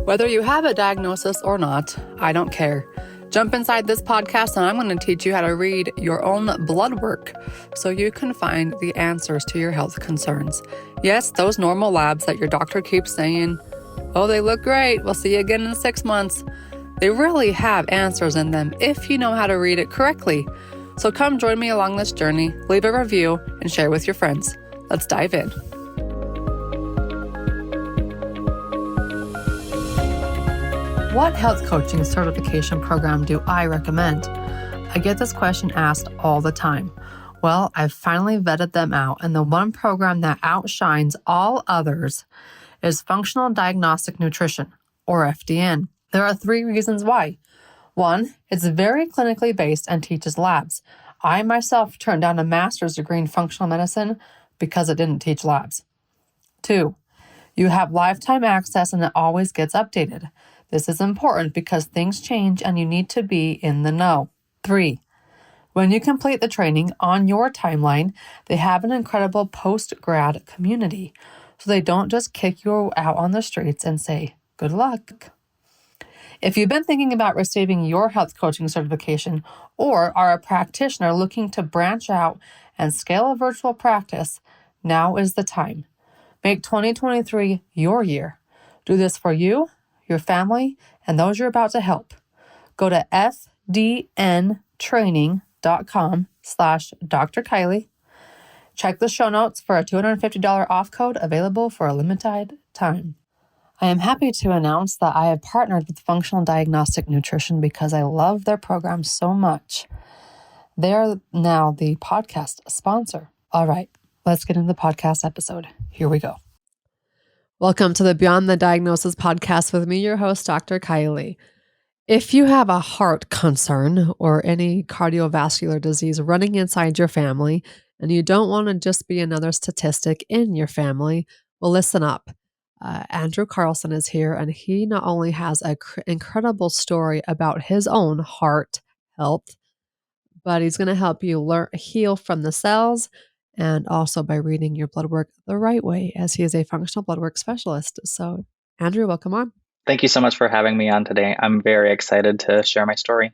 Whether you have a diagnosis or not, I don't care. Jump inside this podcast and I'm going to teach you how to read your own blood work so you can find the answers to your health concerns. Yes, those normal labs that your doctor keeps saying, oh, they look great, we'll see you again in 6 months. They really have answers in them if you know how to read it correctly. So come join me along this journey, leave a review, and share with your friends. Let's dive in. What health coaching certification program do I recommend? I get this question asked all the time. Well, I've finally vetted them out, and the one program that outshines all others is Functional Diagnostic Nutrition, or FDN. There are 3 reasons why. 1, it's very clinically based and teaches labs. I myself turned down a master's degree in functional medicine because it didn't teach labs. 2, you have lifetime access and it always gets updated. This is important because things change and you need to be in the know. 3, when you complete the training on your timeline, they have an incredible post-grad community. So they don't just kick you out on the streets and say, good luck. If you've been thinking about receiving your health coaching certification or are a practitioner looking to branch out and scale a virtual practice, now is the time. Make 2023 your year. Do this for you, your family, and those you're about to help. Go to fdntraining.com/Dr. Kylie. Check the show notes for a $250 off code available for a limited time. I am happy to announce that I have partnered with Functional Diagnostic Nutrition because I love their program so much. They are now the podcast sponsor. All right, let's get into the podcast episode. Here we go. Welcome to the Beyond the Diagnosis podcast with me, your host, Dr. Kylie. If you have a heart concern or any cardiovascular disease running inside your family, and you don't want to just be another statistic in your family, well, listen up. Andrew Carlson is here, and he not only has an incredible story about his own heart health, but he's going to help you heal from the cells and also by reading your blood work the right way, as he is a functional blood work specialist. So, Andrew, welcome on. Thank you so much for having me on today. I'm very excited to share my story.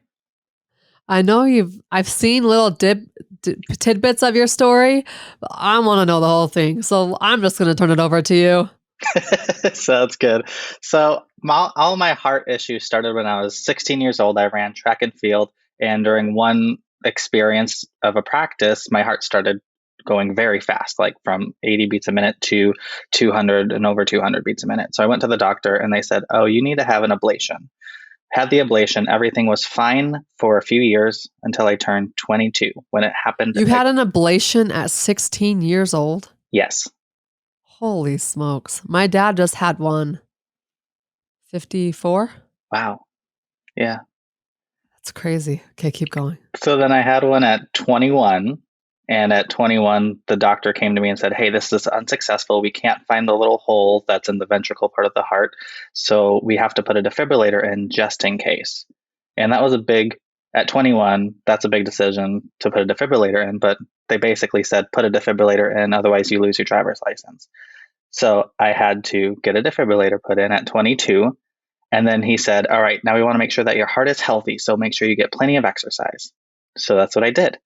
I know I've seen little tidbits of your story, but I want to know the whole thing. So I'm just going to turn it over to you. Sounds good. So all my heart issues started when I was 16 years old. I ran track and field, and during one experience of a practice, my heart started going very fast, like from 80 beats a minute to 200 and over 200 beats a minute. So I went to the doctor and they said, oh, you need to have an ablation. Had the ablation. Everything was fine for a few years until I turned 22 when it happened. You had an ablation at 16 years old? Yes. Holy smokes. My dad just had one. 54? Wow. Yeah. That's crazy. Okay, keep going. So then I had one at 21. And at 21, the doctor came to me and said, hey, this is unsuccessful. We can't find the little hole that's in the ventricle part of the heart. So we have to put a defibrillator in just in case. And that was at 21, that's a big decision to put a defibrillator in. But they basically said, put a defibrillator in, otherwise you lose your driver's license. So I had to get a defibrillator put in at 22. And then he said, all right, now we want to make sure that your heart is healthy. So make sure you get plenty of exercise. So that's what I did.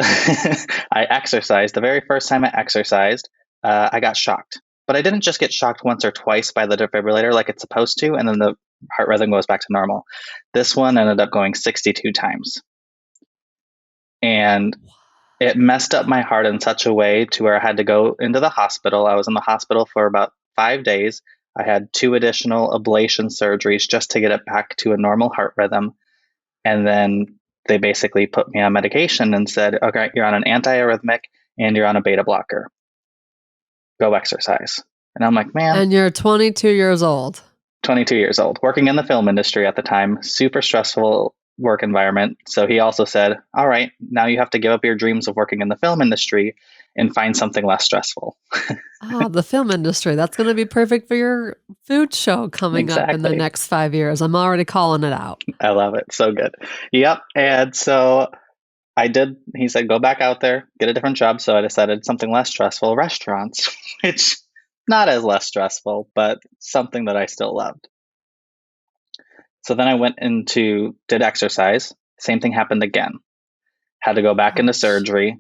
I exercised. The very first time I exercised, I got shocked. But I didn't just get shocked once or twice by the defibrillator like it's supposed to, and then the heart rhythm goes back to normal. This one ended up going 62 times. And it messed up my heart in such a way to where I had to go into the hospital. I was in the hospital for about 5 days. I had 2 additional ablation surgeries just to get it back to a normal heart rhythm. And then they basically put me on medication and said, okay, you're on an antiarrhythmic and you're on a beta blocker. Go exercise. And I'm like, man. And you're 22 years old. 22 years old, working in the film industry at the time, super stressful work environment. So he also said, all right, now you have to give up your dreams of working in the film industry and find something less stressful. Oh, the film industry. That's going to be perfect for your food show coming up in the next 5 years. I'm already calling it out. I love it. So good. Yep. And so I did. He said, go back out there, get a different job. So I decided something less stressful, restaurants, which not as less stressful, but something that I still loved. So then I went did exercise. Same thing happened again. Had to go back into surgery.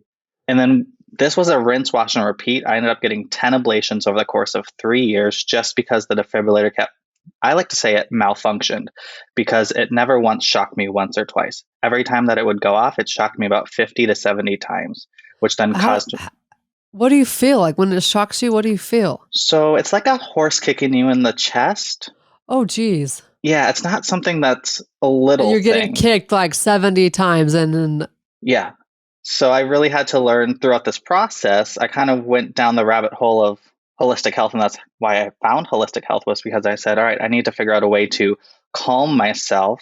And then this was a rinse, wash, and repeat. I ended up getting 10 ablations over the course of 3 years just because the defibrillator kept, I like to say it malfunctioned, because it never once shocked me once or twice. Every time that it would go off, it shocked me about 50 to 70 times, which then caused. What do you feel like when it shocks you? What do you feel? So it's like a horse kicking you in the chest. Oh, geez. Yeah, it's not something that's a little You're getting thing. kicked like 70 times and then. Yeah. So I really had to learn throughout this process. I kind of went down the rabbit hole of holistic health. And that's why I found holistic health, was because I said, all right, I need to figure out a way to calm myself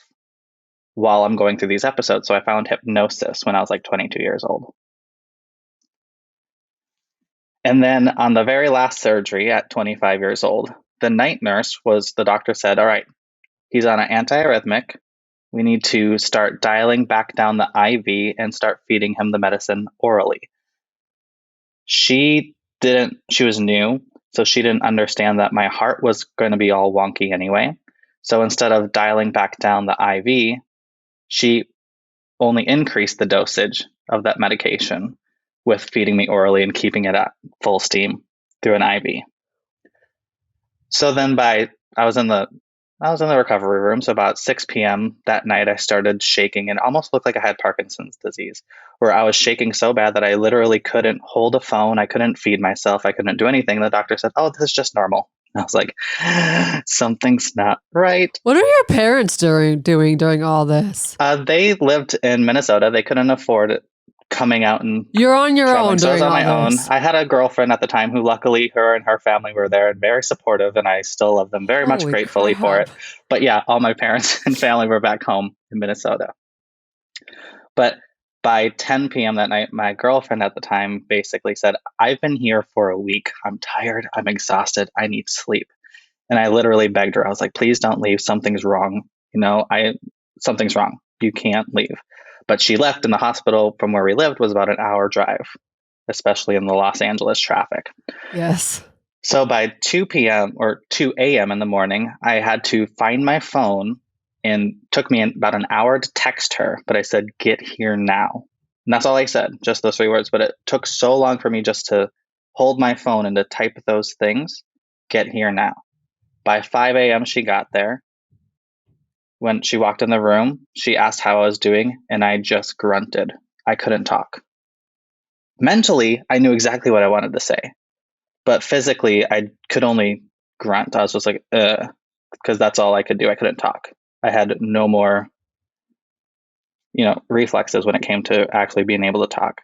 while I'm going through these episodes. So I found hypnosis when I was like 22 years old. And then on the very last surgery at 25 years old, the night nurse the doctor said, all right, he's on an antiarrhythmic. We need to start dialing back down the IV and start feeding him the medicine orally. She was new, so she didn't understand that my heart was going to be all wonky anyway. So instead of dialing back down the IV, she only increased the dosage of that medication with feeding me orally and keeping it at full steam through an IV. So then I was in the recovery room. So about 6 p.m. that night, I started shaking and almost looked like I had Parkinson's disease, where I was shaking so bad that I literally couldn't hold a phone. I couldn't feed myself. I couldn't do anything. The doctor said, oh, this is just normal. And I was like, something's not right. What are your parents doing during all this? They lived in Minnesota. They couldn't afford coming out and you're on your own. So I was on my own. This. I had a girlfriend at the time who, luckily, her and her family were there and very supportive, and I still love them very much gratefully for it. But yeah, all my parents and family were back home in Minnesota. But by 10 p.m. that night, my girlfriend at the time basically said, I've been here for a week. I'm tired. I'm exhausted. I need sleep. And I literally begged her. I was like, please don't leave. Something's wrong. Something's wrong. You can't leave. But she left, and the hospital from where we lived was about an hour drive, especially in the Los Angeles traffic. Yes. So by 2 p.m. or 2 a.m. in the morning, I had to find my phone, and took me about an hour to text her. But I said, get here now. And that's all I said, just those 3 words. But it took so long for me just to hold my phone and to type those things, get here now. By 5 a.m., she got there. When she walked in the room, she asked how I was doing, and I just grunted. I couldn't talk. Mentally, I knew exactly what I wanted to say, but physically, I could only grunt. I was just like, because that's all I could do. I couldn't talk. I had no more, reflexes when it came to actually being able to talk.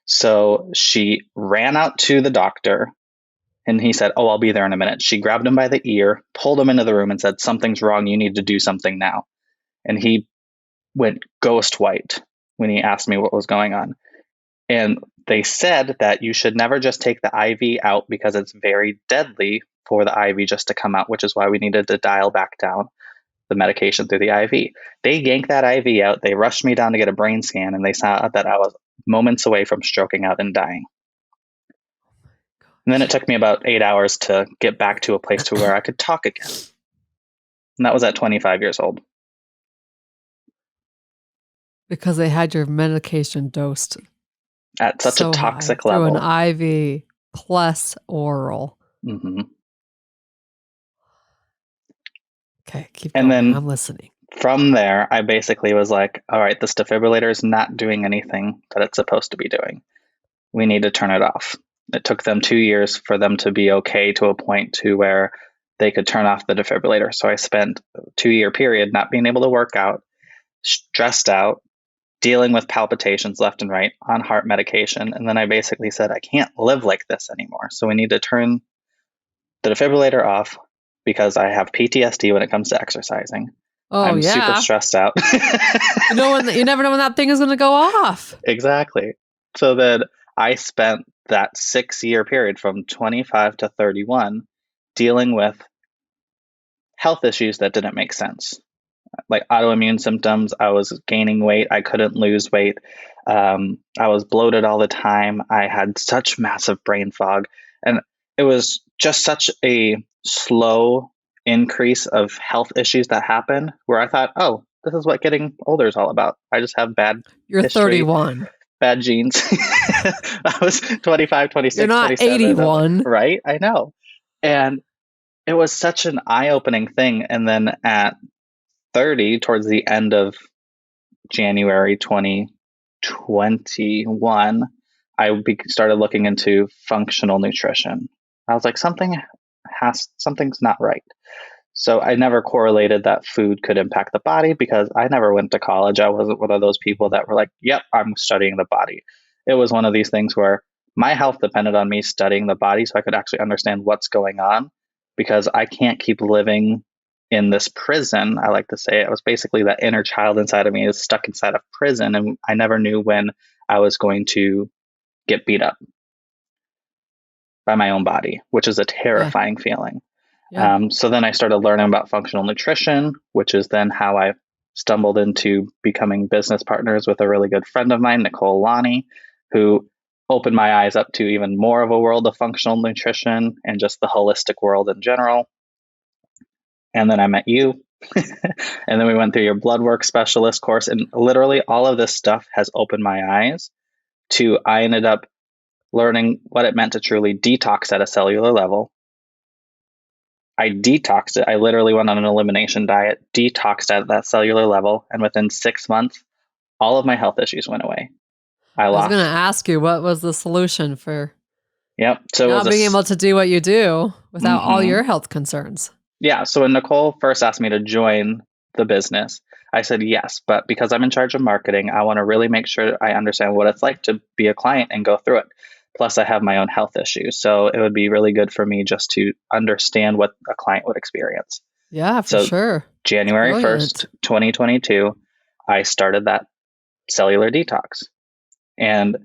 So she ran out to the doctor, and he said, oh, I'll be there in a minute. She grabbed him by the ear, pulled him into the room, and said, something's wrong. You need to do something now. And he went ghost white when he asked me what was going on. And they said that you should never just take the IV out because it's very deadly for the IV just to come out, which is why we needed to dial back down the medication through the IV. They yanked that IV out. They rushed me down to get a brain scan, and they saw that I was moments away from stroking out and dying. And then it took me about 8 hours to get back to a place to where I could talk again. And that was at 25 years old. Because they had your medication dosed at such a toxic level. Through an IV plus oral. Mm-hmm. Okay, keep going. Then, I'm listening. From there, I basically was like, all right, this defibrillator is not doing anything that it's supposed to be doing. We need to turn it off. It took them 2 years for them to be okay to a point to where they could turn off the defibrillator. So I spent a 2-year period not being able to work out, stressed out, dealing with palpitations left and right on heart medication. And then I basically said, I can't live like this anymore. So we need to turn the defibrillator off because I have PTSD when it comes to exercising. I'm super stressed out. You never know when that thing is going to go off. Exactly. So then I spent that 6-year period from 25 to 31 dealing with health issues that didn't make sense. Like autoimmune symptoms. I was gaining weight. I couldn't lose weight. I was bloated all the time. I had such massive brain fog. And it was just such a slow increase of health issues that happened where I thought, oh, this is what getting older is all about. I just have bad You're history, 31. bad genes. I was 25, You're 26, not 27. I'm like, 81. right? I know. And it was such an eye-opening thing. And then at 30, towards the end of January 2021, started looking into functional nutrition. I was like, something's not right. So I never correlated that food could impact the body because I never went to college. I wasn't one of those people that were like, yep, I'm studying the body. It was one of these things where my health depended on me studying the body so I could actually understand what's going on, because I can't keep living in this prison. I like to say it was basically that inner child inside of me is stuck inside of prison, and I never knew when I was going to get beat up by my own body, which is a terrifying feeling. Yeah. So then I started learning about functional nutrition, which is then how I stumbled into becoming business partners with a really good friend of mine, Nicole Lonnie, who opened my eyes up to even more of a world of functional nutrition and just the holistic world in general. And then I met you. And then we went through your blood work specialist course. And literally all of this stuff has opened my eyes to, I ended up learning what it meant to truly detox at a cellular level. I detoxed it. I literally went on an elimination diet, detoxed at that cellular level. And within 6 months, all of my health issues went away. I was going to ask you, what was the solution for So not being able to do what you do without all your health concerns? Yeah. So when Nicole first asked me to join the business, I said yes. But because I'm in charge of marketing, I want to really make sure I understand what it's like to be a client and go through it. Plus, I have my own health issues. So it would be really good for me just to understand what a client would experience. Yeah, for sure. January 1st, 2022, I started that cellular detox. And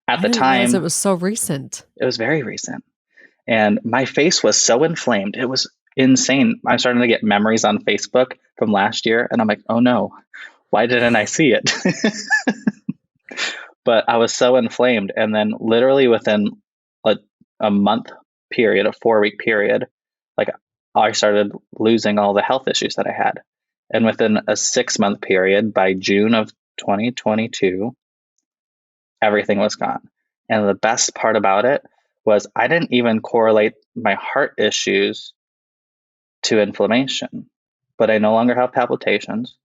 at the time, it was so recent. It was very recent. And my face was so inflamed. It was insane. I'm starting to get memories on Facebook from last year. And I'm like, oh no, why didn't I see it? But I was so inflamed. And then literally within a month period, a 4-week period, like I started losing all the health issues that I had. And within a 6-month period, by June of 2022, everything was gone. And the best part about it was I didn't even correlate my heart issues to inflammation, but I no longer have palpitations.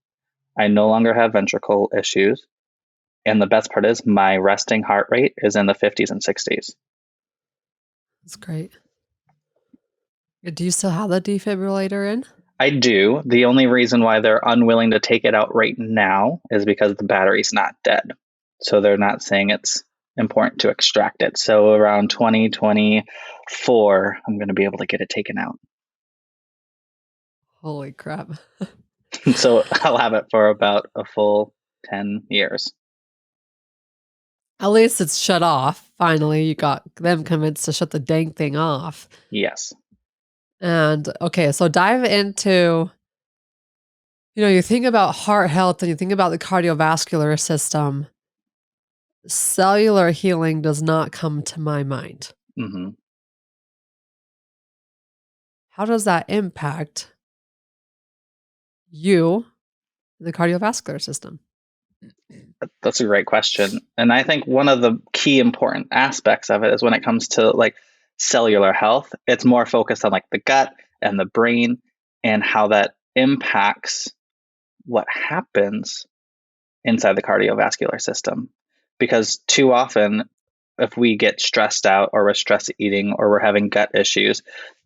I no longer have ventricle issues. And the best part is my resting heart rate is in the 50s and 60s. That's great. Do you still have the defibrillator in? I do. The only reason why they're unwilling to take it out right now is because the battery's not dead. So they're not saying it's important to extract it. So around 2024, I'm going to be able to get it taken out. Holy crap. So I'll have it for about a full 10 years. At least it's shut off. Finally, you got them convinced to shut the dang thing off. Yes. And okay, so dive into, you think about heart health and you think about the cardiovascular system. Cellular healing does not come to my mind. Mm-hmm. How does that impact you, the cardiovascular system? That's a great question. And I think one of the key important aspects of it is when it comes to like cellular health, it's more focused on like the gut and the brain and how that impacts what happens inside the cardiovascular system. Because too often, if we get stressed out or we're stress eating or we're having gut issues,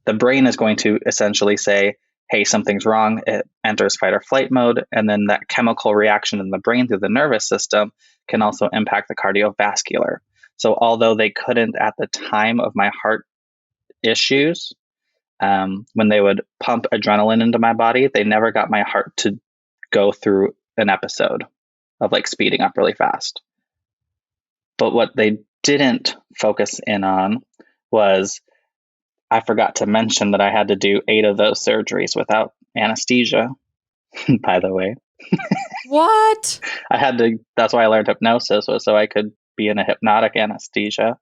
the brain is going to essentially say, hey, something's wrong. It enters fight or flight mode. And then that chemical reaction in the brain through the nervous system can also impact the cardiovascular. So although they couldn't at the time of my heart issues, when they would pump adrenaline into my body, they never got my heart to go through an episode of like speeding up really fast. But what they didn't focus in on was, I forgot to mention that I had to do 8 of those surgeries without anesthesia, by the way. What? That's why I learned hypnosis, was so I could be in a hypnotic anesthesia,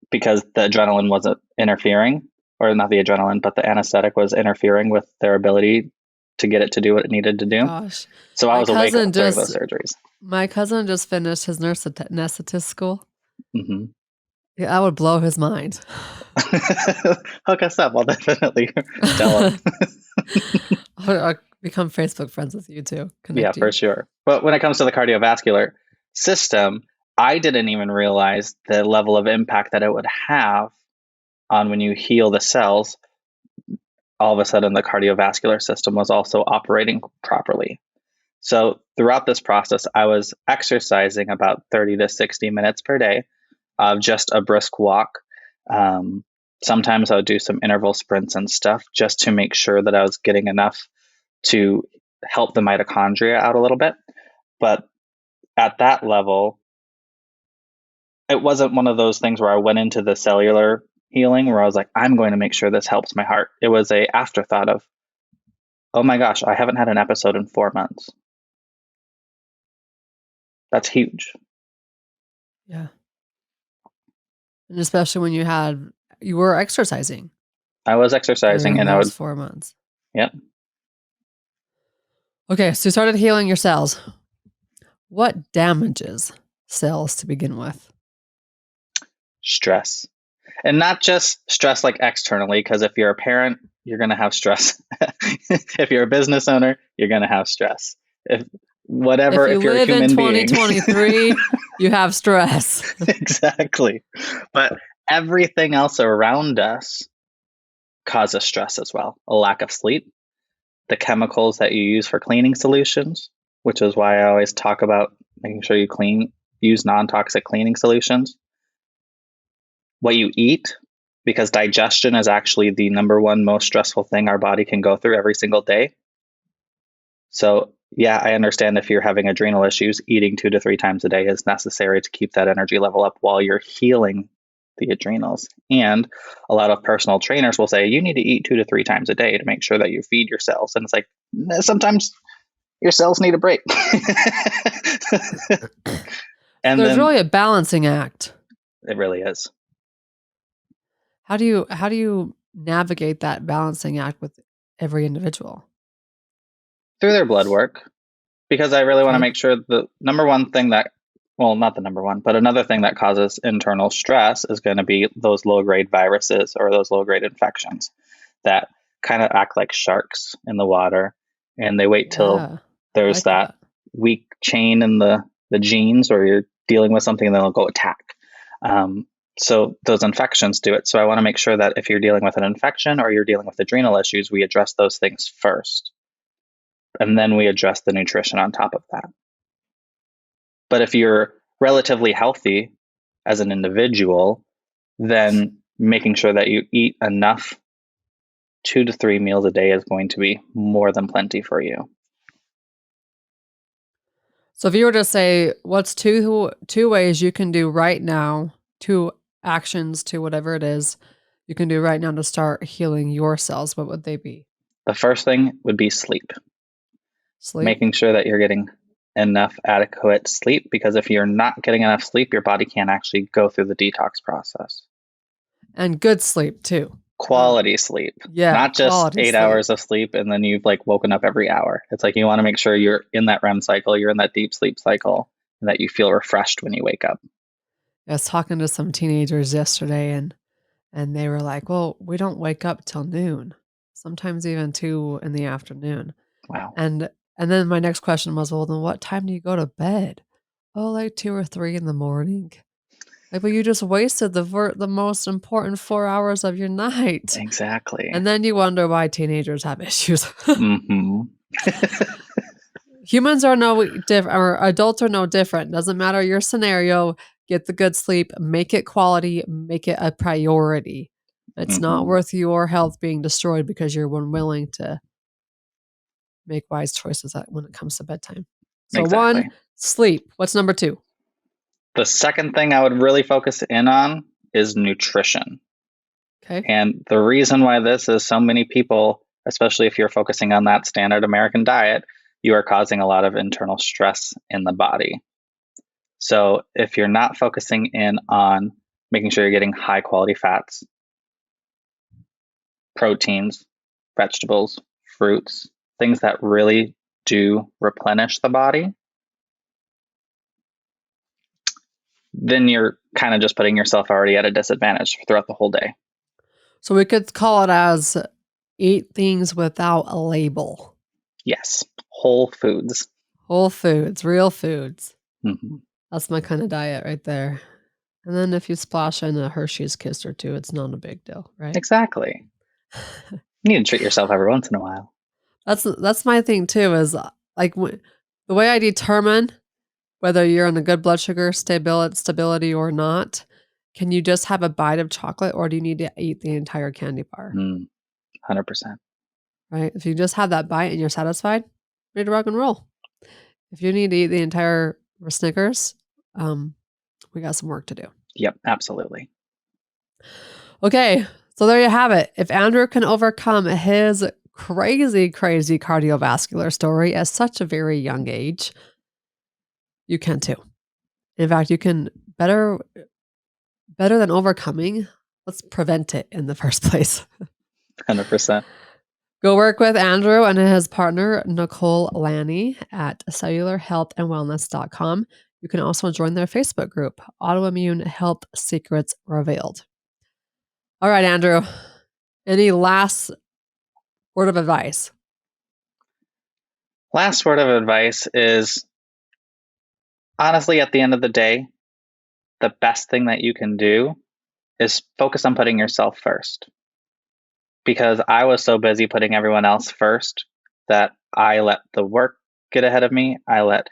because the adrenaline wasn't interfering or not the adrenaline, but the anesthetic was interfering with their ability to get it to do what it needed to do. Gosh. So I was awake during those surgeries. My cousin just finished his anesthetist school. Mm-hmm. Yeah, that would blow his mind. Hook us up. I'll definitely tell him. I'll become Facebook friends with you too. Yeah, for sure. But when it comes to the cardiovascular system, I didn't even realize the level of impact that it would have on when you heal the cells. All of a sudden, the cardiovascular system was also operating properly. So throughout this process, I was exercising about 30 to 60 minutes per day of just a brisk walk. Sometimes I would do some interval sprints and stuff just to make sure that I was getting enough to help the mitochondria out a little bit. But at that level, it wasn't one of those things where I went into the cellular healing where I was like, I'm going to make sure this helps my heart. It was a afterthought of, oh my gosh, I haven't had an episode in 4 months. That's huge. Yeah. And especially when you were exercising. I was exercising and I would 4 months. Yep. Okay, so you started healing your cells. What damages cells to begin with? Stress. And not just stress like externally, because if you're a parent, you're going to have stress. If you're a business owner, you're going to have stress. If you're a human being. If you live in 2023, you have stress. Exactly. But everything else around us causes stress as well. A lack of sleep, the chemicals that you use for cleaning solutions, which is why I always talk about making sure you use non-toxic cleaning solutions. What you eat, because digestion is actually the number one most stressful thing our body can go through every single day. So yeah, I understand if you're having adrenal issues, eating 2 to 3 times a day is necessary to keep that energy level up while you're healing the adrenals. And a lot of personal trainers will say, you need to eat 2 to 3 times a day to make sure that you feed your cells. And it's like, sometimes your cells need a break. And there's really a balancing act. It really is. How do you navigate that balancing act with every individual? Through their blood work, because I really want to make sure the number one thing that, well, not the number one, but another thing that causes internal stress is going to be those low-grade viruses or those low-grade infections that kind of act like sharks in the water, and they wait till there's that weak chain in the genes, or you're dealing with something, and then they'll go attack. So those infections do it. So I want to make sure that if you're dealing with an infection or you're dealing with adrenal issues, we address those things first. And then we address the nutrition on top of that. But if you're relatively healthy as an individual, then making sure that you eat enough 2 to 3 meals a day is going to be more than plenty for you. So if you were to say, what's two ways you can do right now, 2 actions to whatever it is you can do right now to start healing your cells, what would they be? The first thing would be sleep. Making sure that you're getting enough adequate sleep, because if you're not getting enough sleep, your body can't actually go through the detox process. And good sleep too. Quality sleep. Yeah. Not just 8 hours of sleep and then you've woken up every hour. It's like you want to make sure you're in that REM cycle, you're in that deep sleep cycle, and that you feel refreshed when you wake up. I was talking to some teenagers yesterday and they were like, well, we don't wake up till noon, sometimes even 2 in the afternoon. Wow. And then my next question was, well, then what time do you go to bed? Oh, like 2 or 3 in the morning. Well, you just wasted the most important 4 hours of your night. Exactly. And then you wonder why teenagers have issues. Mm-hmm. Humans are no different, or adults are no different. Doesn't matter your scenario. Get the good sleep, make it quality, make it a priority. It's not worth your health being destroyed because you're unwilling to make wise choices when it comes to bedtime. So 1, sleep. What's number 2? The second thing I would really focus in on is nutrition. Okay. And the reason why this is so many people, especially if you're focusing on that standard American diet, you are causing a lot of internal stress in the body. So if you're not focusing in on making sure you're getting high quality fats, proteins, vegetables, fruits, things that really do replenish the body, then you're kind of just putting yourself already at a disadvantage throughout the whole day. So we could call it as eat things without a label. Yes. Whole foods. Whole foods, real foods. Mm-hmm. That's my kind of diet right there. And then if you splash in a Hershey's Kiss or two, it's not a big deal, right? Exactly. You need to treat yourself every once in a while. That's my thing too, is like the way I determine whether you're on a good blood sugar stability or not. Can you just have a bite of chocolate, or do you need to eat the entire candy bar? 100%. Right? If you just have that bite and you're satisfied, ready to rock and roll. If you need to eat the entire Snickers, we got some work to do. Yep, absolutely. Okay, so there you have it. If Andrew can overcome his crazy cardiovascular story at such a very young age, you can too. In fact, you can better than overcoming, let's prevent it in the first place. 100%. Go work with Andrew and his partner, Nicole Lanny, at cellularhealthandwellness.com. You can also join their Facebook group, Autoimmune Health Secrets Revealed. All right, Andrew, any last word of advice? Last word of advice is, honestly, at the end of the day, the best thing that you can do is focus on putting yourself first. Because I was so busy putting everyone else first that I let the work get ahead of me. I let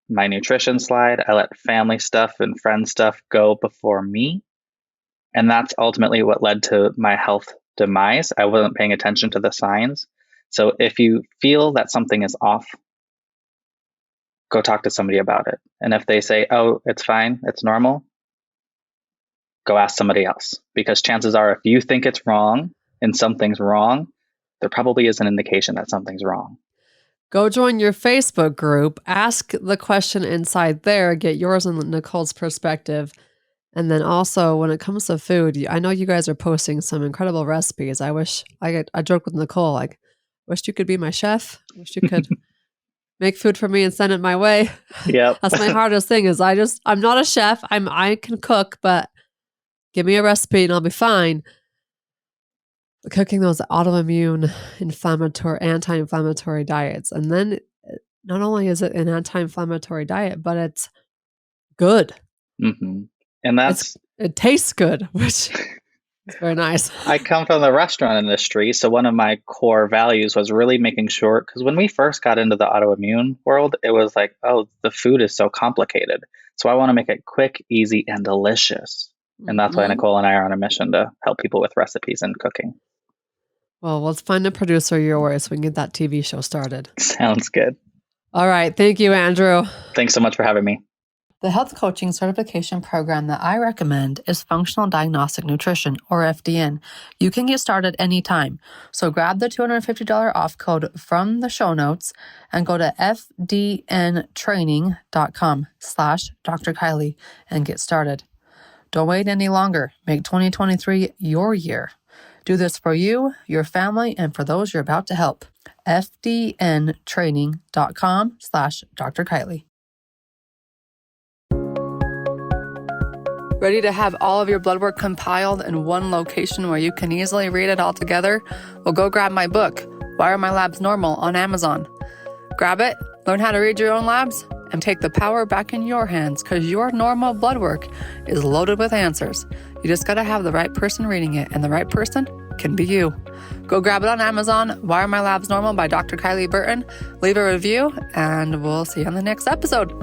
my nutrition slide. I let family stuff and friend stuff go before me. And that's ultimately what led to my health demise. I wasn't paying attention to the signs. So if you feel that something is off, go talk to somebody about it. And if they say, oh, it's fine, it's normal, go ask somebody else. Because chances are, if you think it's wrong and something's wrong, there probably is an indication that something's wrong. Go join your Facebook group, ask the question inside there, get yours and Nicole's perspective. And then also when it comes to food, I know you guys are posting some incredible recipes. I joke with Nicole, like, wish you could be my chef. Wish you could make food for me and send it my way. Yep. That's my hardest thing is I'm not a chef. I can cook, but give me a recipe and I'll be fine. Cooking those autoimmune, anti-inflammatory diets. And then not only is it an anti-inflammatory diet, but it's good. Mm-hmm. And it tastes good, which is very nice. I come from the restaurant industry. So one of my core values was really making sure, because when we first got into the autoimmune world, it was like, oh, the food is so complicated. So I want to make it quick, easy, and delicious. And that's why Nicole and I are on a mission to help people with recipes and cooking. Well, let's find a producer your way so we can get that TV show started. Sounds good. All right. Thank you, Andrew. Thanks so much for having me. The health coaching certification program that I recommend is Functional Diagnostic Nutrition, or FDN. You can get started anytime. So grab the $250 off code from the show notes and go to fdntraining.com/Dr. Kylie and get started. Don't wait any longer. Make 2023 your year. Do this for you, your family, and for those you're about to help. fdntraining.com/Dr. Kylie. Ready to have all of your blood work compiled in one location where you can easily read it all together? Well, go grab my book, Why Are My Labs Normal, on Amazon. Grab it, learn how to read your own labs, and take the power back in your hands, because your normal blood work is loaded with answers. You just got to have the right person reading it, and the right person can be you. Go grab it on Amazon, Why Are My Labs Normal by Dr. Kylie Burton. Leave a review, and we'll see you on the next episode.